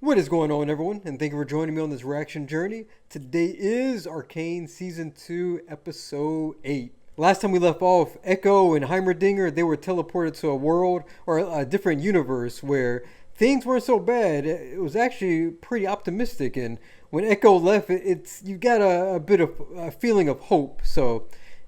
What is going on, everyone? And thank you for joining me on this reaction journey. Today is Arcane Season 2, Episode 8. Last time we left off, Echo and Heimerdinger, they were teleported to a world or a different universe where things weren't so bad. It was actually pretty optimistic. And when Echo left, you got a bit of a feeling of hope. So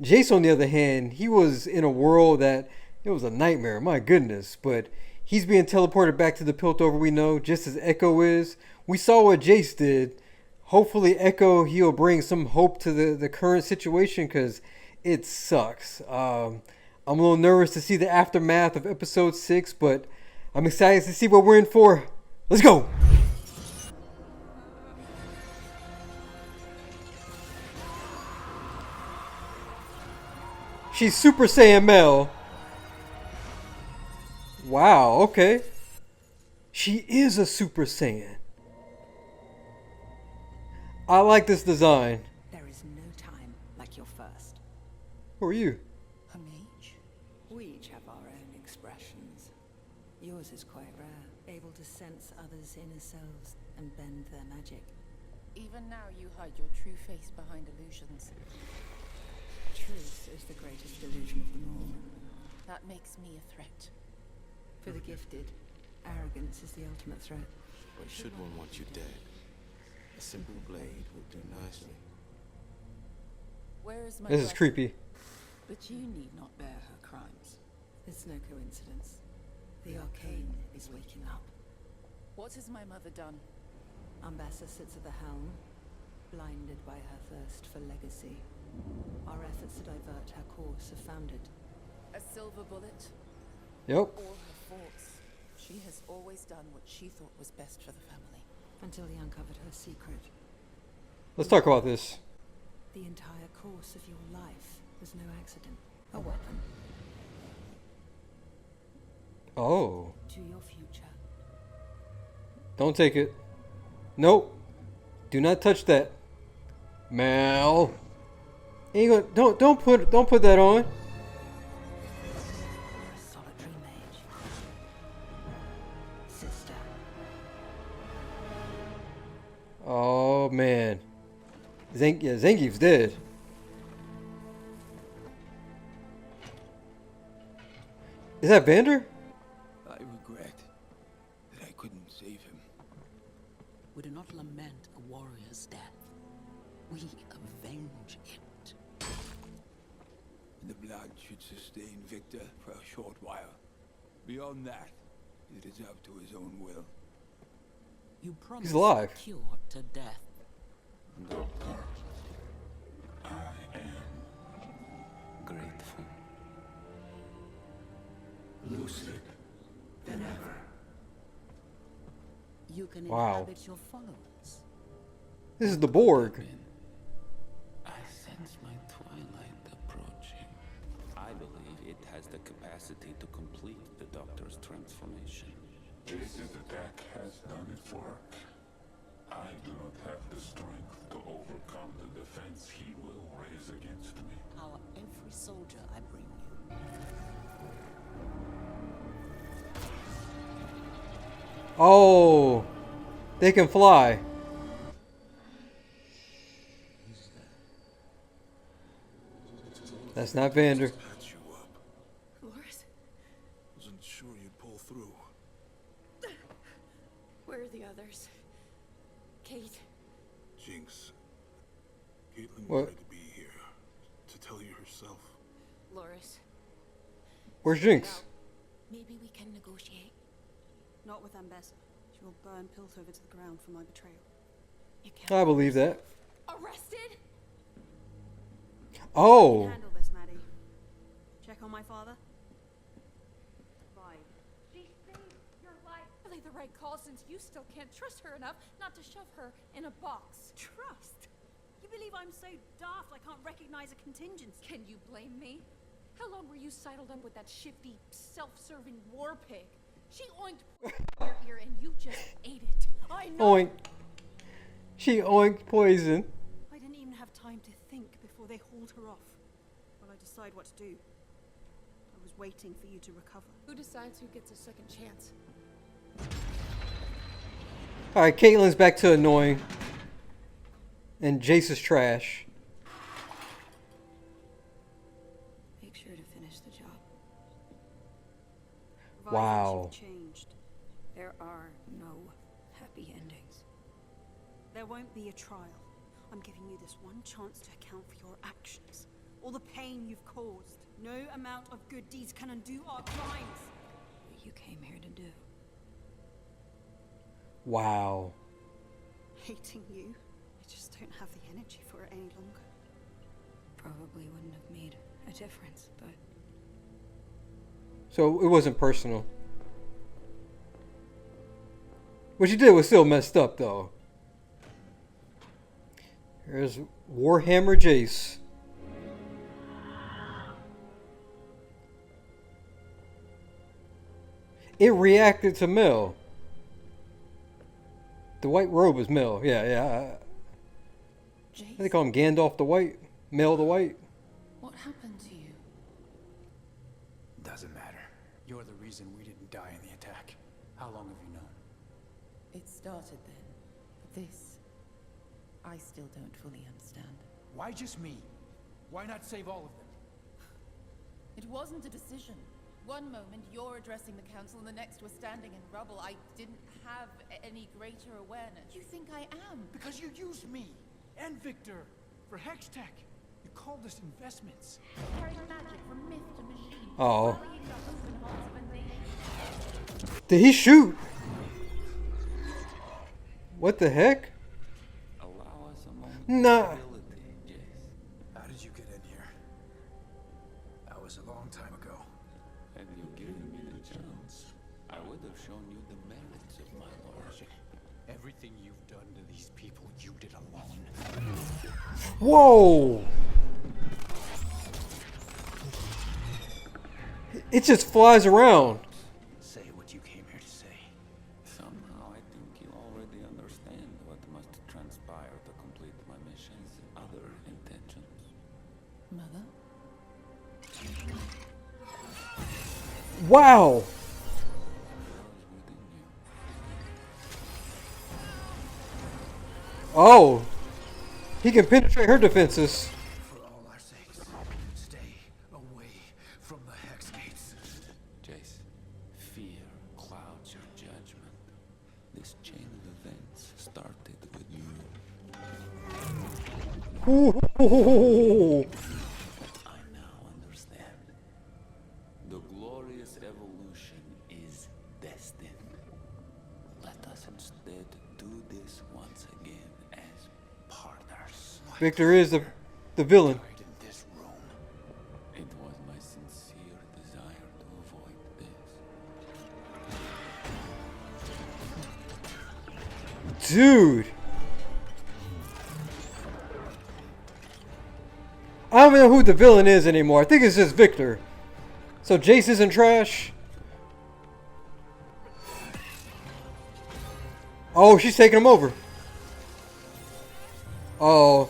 Jayce, on the other hand, he was in a world that it was a nightmare. My goodness. But he's being teleported back to the Piltover we know, just as Echo is. We saw what Jayce did. Hopefully Echo, he'll bring some hope to the current situation, because it sucks. I'm a little nervous to see the aftermath of episode 6, but I'm excited to see what we're in for. Let's go! She's Super Saiyan Mel. Wow, okay. She is a Super Saiyan. I like this design. There is no time like your first. Who are you? A mage? We each have our own expressions. Yours is quite rare, able to sense others' inner selves and bend their magic. Even now you hide your true face behind illusions. Truth is the greatest illusion of them all. That makes me a threat. For the gifted, arrogance is the ultimate threat. But should one want you dead, a simple blade would do nicely. Where is my This is brother? creepy. But you need not bear her crimes. It's no coincidence. The Arcane is waking up. What has my mother done? Ambassa sits at the helm, blinded by her thirst for legacy. Our efforts to divert her course have foundered. A silver bullet? Yep. All her faults. She has always done what she thought was best for the family. Until he uncovered her secret. Let's talk about this. The entire course of your life was no accident. A weapon Oh. to your future. Don't take it. Nope. Do not touch that. Mel. Ain't gonna, don't put that on. A solitary mage. Sister. Oh man. Zangief's dead. Is that Vander? I regret that I couldn't save him. We do not lament a warrior's death. We avenge it. The blood should sustain Victor for a short while. Beyond that, it is up to his own will. You promise alive. a cure to death. Doctor, I am grateful. Lucid than ever. You can Wow. inhabit your followers. This is the Borg. I sense my twilight approaching. I believe it has the capacity to complete the Doctor's transformation. Jayce's attack has done its work. I do not have the strength to overcome the defense he will raise against me. Our every soldier I bring you. Oh. They can fly. That's not Vander. Patch you up. Loris, Wasn't sure you'd pull through. where are the others? Kate, Jinx. Caitlin What? wanted to be here. To tell you herself. Loris. Where's Jinx? Maybe we can negotiate. Not with Ambassa. She will burn Piltover to the ground for my betrayal. You can't. I believe that. Arrested? Oh. Handle this, Maddie. Check on my father. Bye. She saved your life. Really the right call, since you still can't trust her enough not to shove her in a box. Trust? You believe I'm so daft I can't recognize a contingency? Can you blame me? How long were you sidled up with that shifty, self-serving war pig? She oinked your ear and you just ate it. I know. Oink. She oinked poison. I didn't even have time to think before they hauled her off. While I decide what to do. I was waiting for you to recover. Who decides who gets a second chance? Alright, Caitlyn's back to annoying. And Jayce is trash. Make sure to finish the job. Wow. You've changed. There are no happy endings. There won't be a trial. I'm giving you this one chance to account for your actions. All the pain you've caused. No amount of good deeds can undo our crimes. What you came here to do. Wow. Hating you? I just don't have the energy for it any longer. Probably wouldn't have made a difference, but So it wasn't personal. What you did was still messed up, though. Here's Warhammer Jayce. It reacted to Mel. The white robe was Mel. Yeah. Jayce, They call him Gandalf the White. Mel the White. what happened to you? Doesn't matter. You're the reason we didn't die in the attack. How long have you known? It started then. But this, I still don't fully understand. Why just me? Why not save all of them? It wasn't a decision. One moment you're addressing the council and the next we're standing in rubble. I didn't have any greater awareness. You think I am? Because you used me and Victor for Hextech. You called us investments. Carrying magic from myth to machine. Oh. Rallying the hope and hearts of a nation. Did he shoot? What the heck? Allow us a moment Nah. of stability, Jayce. How did you get in here? That was a long time ago. Had you given me the chance, I would have shown you the merits of my lordship. Everything you've done to these people, you did alone. Whoa! It just flies around. Say what you came here to say. Somehow I think you already understand what must transpire to complete my mission's other intentions. Mother? Wow! Oh! He can penetrate her defenses. For all our sakes, stay away from the Hex Gates. Jayce, fear clouds your judgment. This chain of events started with you. Ooh. I now understand. The glorious evolution is destined. Let us instead do this once again as partners. Victor is the villain. Right in this room. It was my sincere desire to avoid this. Dude! I don't even know who the villain is anymore. I think it's just Victor. So Jayce isn't trash. Oh, she's taking him over. Oh.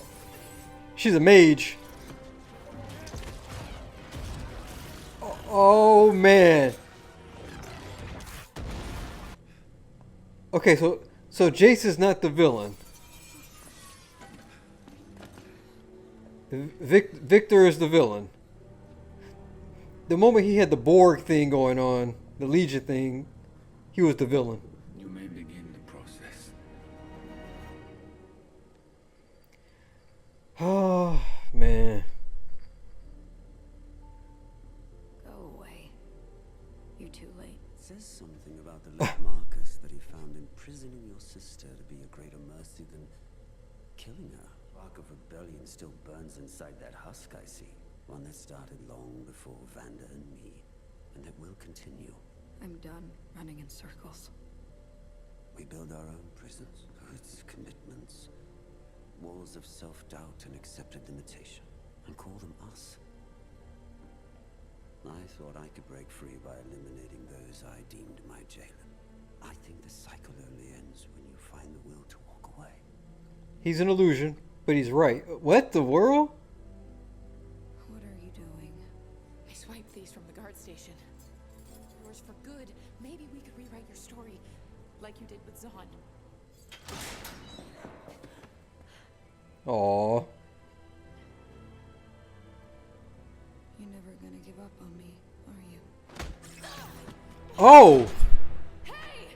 She's a mage. Oh, man. Okay, so Jayce is not the villain. Victor is the villain. The moment he had the Borg thing going on, the Legion thing, he was the villain. You may begin the process. Oh, man. go away. You're too late. Says something about the late Marcus that he found imprisoning your sister to be a greater mercy than killing her. Spark of rebellion still burns inside that husk, I see. One that started long before Vanda and me, and that will continue. I'm done running in circles. We build our own prisons, codes, commitments, walls of self-doubt and accepted limitation, and call them us. I thought I could break free by eliminating those I deemed my jailer. I think the cycle only ends when you find the will to walk away. He's an illusion, but he's right. What the world? What are you doing? I swiped these from the guard station. Yours for good. Maybe we could rewrite your story like you did with Zahn. Aw. You're never gonna give up on me, are you? Oh! Hey!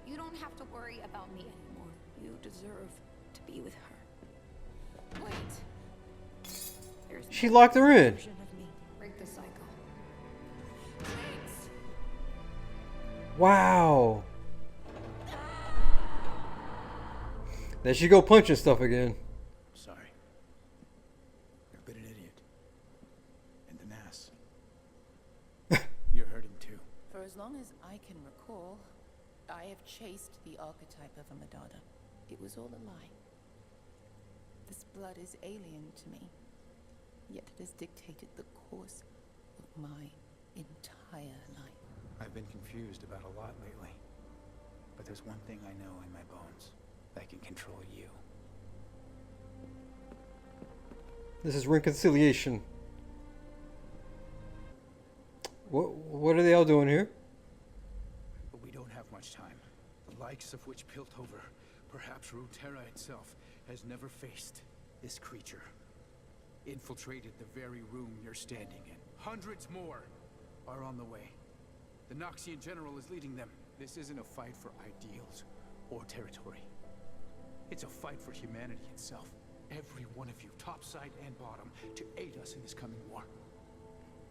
You don't have to worry about me anymore. You deserve to be with her. Wait. There's She no locked her in. version of me. Break the cycle. Wow. There she go punching stuff again. Sorry. I've been an idiot. And an ass. You're hurting too. For as long as I can recall, I have chased the archetype of a Madonna. It was all a lie. This blood is alien to me, yet it has dictated the course of my entire life. I've been confused about a lot lately. But there's one thing I know in my bones. I can control you. This is reconciliation. What are they all doing here? But we don't have much time. The likes of which Piltover, perhaps Runeterra itself, has never faced this creature. Infiltrated the very room you're standing in. Hundreds more are on the way. The Noxian general is leading them. This isn't a fight for ideals or territory. It's a fight for humanity itself. Every one of you, top side and bottom, to aid us in this coming war.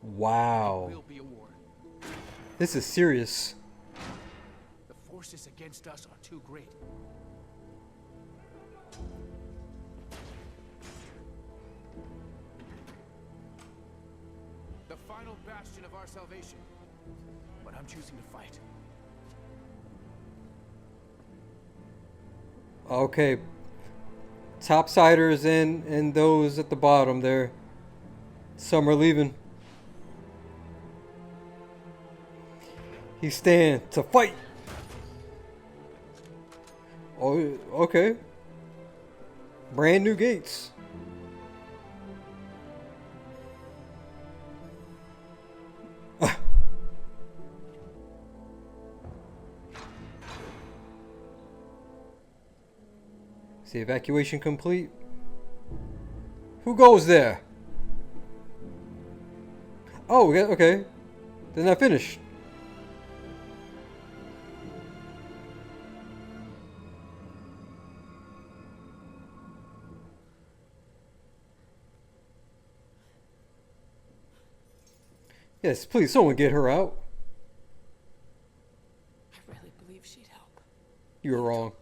Wow. It will be a war. This is serious. The forces against us are too great. The final bastion of our salvation. But I'm choosing to fight. Okay. Topsiders and those at the bottom there. Some are leaving. He's staying to fight. Oh, okay. Brand new gates. The evacuation complete. Who goes there? Oh, yeah, okay. Then I finished. Yes, please, someone get her out. I really believe she'd help. You were wrong.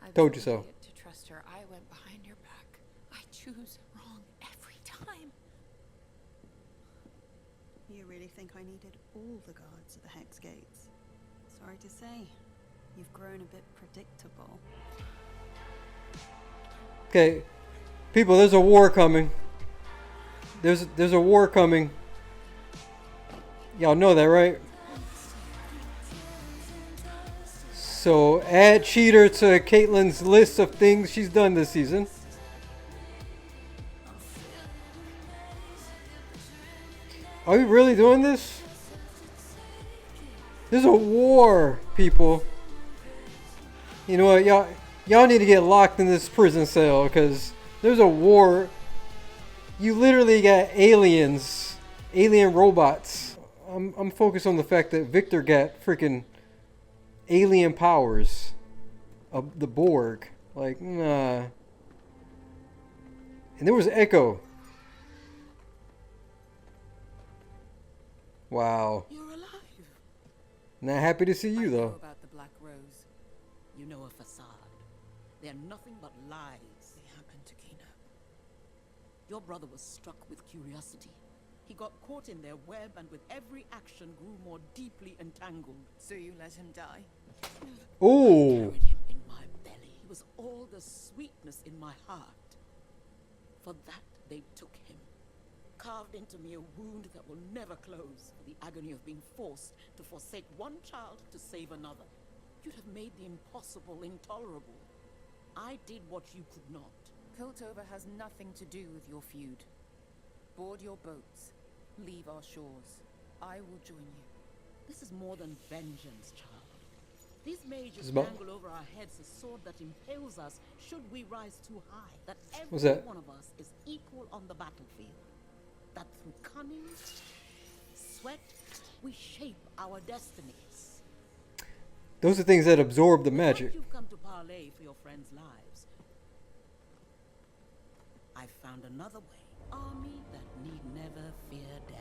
I was Told you an so. idiot to trust her. I went behind your back. I choose wrong every time. You really think I needed all the guards at the Hex Gates? Sorry to say, you've grown a bit predictable. Okay, people, there's a war coming. There's a war coming. Y'all know that, right? So add cheater to Caitlyn's list of things she's done this season. Are we really doing this? There's a war, people. You know what, y'all need to get locked in this prison cell because there's a war. You literally got aliens, alien robots. I'm focused on the fact that Victor got freaking alien powers of the Borg. Like, nah. And there was Echo. Wow. You're alive. Not happy to see you, I know though. about the Black Rose. You know a facade. They're nothing but lies. They happened to Kino. Your brother was struck with curiosity. He got caught in their web and with every action grew more deeply entangled. So you let him die? Oh. Carried him in my belly. He was all the sweetness in my heart. For that they took him. Carved into me a wound that will never close for the agony of being forced to forsake one child to save another. You'd have made the impossible intolerable. I did what you could not. Piltover has nothing to do with your feud. Board your boats. Leave our shores. I will join you. This is more than vengeance, child. These mages about- dangle over our heads a sword that impales us should we rise too high. That What's every that? one of us is equal on the battlefield. That through cunning, sweat, we shape our destinies. Those are things that absorb the But magic. you've come to parlay for your friends' lives. I've found another way. Army that need never fear death.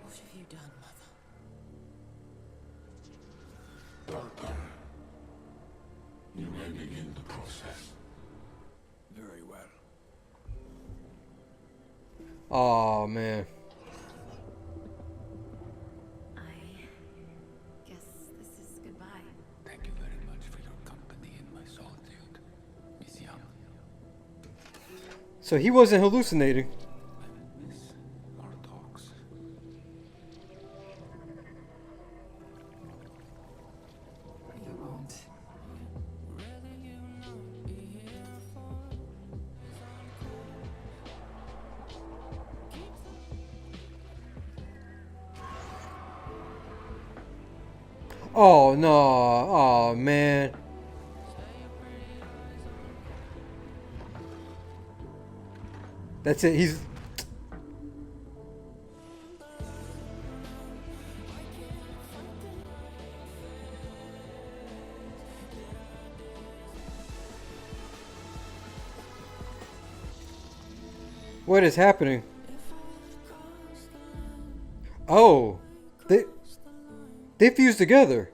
What have you done, Mother? Doctor, you may begin the process. Very well. Oh man. I guess this is goodbye. Thank you very much for your company in my solitude, Miss Young. So he wasn't hallucinating. I will miss our talks. You won't. Oh no. Oh man. That's it. He's What is happening? Oh. They fused together.